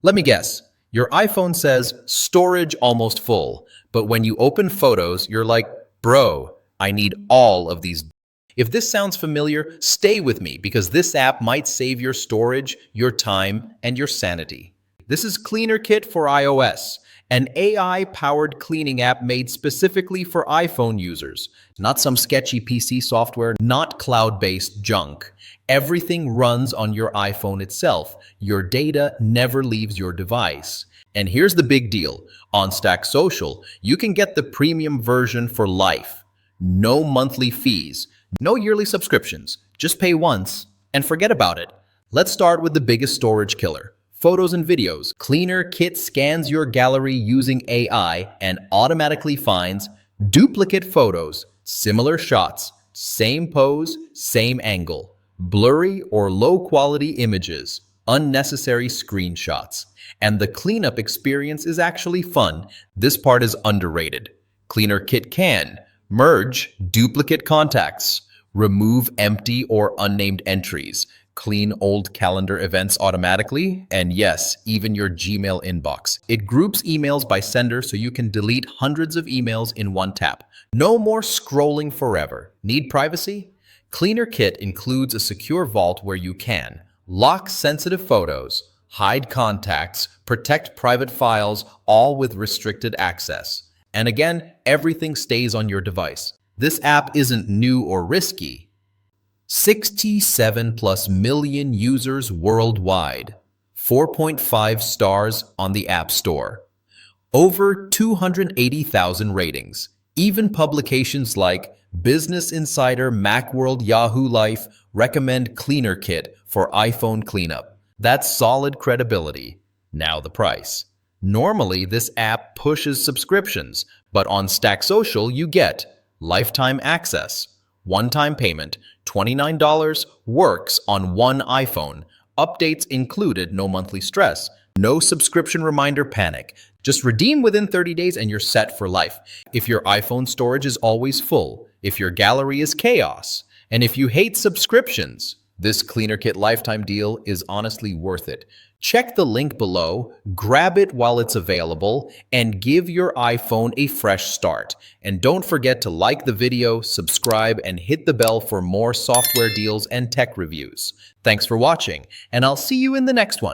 Let me guess. Your iPhone says storage almost full, but when you open Photos, you're like, bro, I need all of these. If this sounds familiar, stay with me because this app might save your storage, your time, and your sanity. This is Cleaner Kit for iOS, an AI-powered cleaning app made specifically for iPhone users. Not some sketchy PC software, not cloud-based junk. Everything runs on your iPhone itself. Your data never leaves your device. And here's the big deal. On StackSocial, you can get the premium version for life. No monthly fees, no yearly subscriptions. Just pay once and forget about it. Let's start with the biggest storage killer. Photos and videos. Cleaner Kit scans your gallery using AI and automatically finds duplicate photos, similar shots, same pose, same angle, blurry or low-quality images, unnecessary screenshots. And the cleanup experience is actually fun. This part is underrated. Cleaner Kit can merge duplicate contacts, remove empty or unnamed entries, clean old calendar events automatically, and yes, even your Gmail inbox. It groups emails by sender so you can delete hundreds of emails in one tap. No more scrolling forever. Need privacy? Cleaner Kit includes a secure vault where you can lock sensitive photos, hide contacts, protect private files, all with restricted access. And again, everything stays on your device. This app isn't new or risky. 67+ million users worldwide, 4.5 stars on the App Store, over 280,000 ratings. Even publications like Business Insider, Macworld, Yahoo Life recommend Cleaner Kit for iPhone cleanup. That's solid credibility. Now the price. Normally, this app pushes subscriptions, but on StackSocial you get lifetime access, one-time payment, $29, works on one iPhone, updates included, no monthly stress, no subscription reminder panic. Just redeem within 30 days and you're set for life. If your iPhone storage is always full, if your gallery is chaos, and if you hate subscriptions, this Cleaner Kit lifetime deal is honestly worth it. Check the link below, grab it while it's available, and give your iPhone a fresh start. And don't forget to like the video, subscribe, and hit the bell for more software deals and tech reviews. Thanks for watching, and I'll see you in the next one.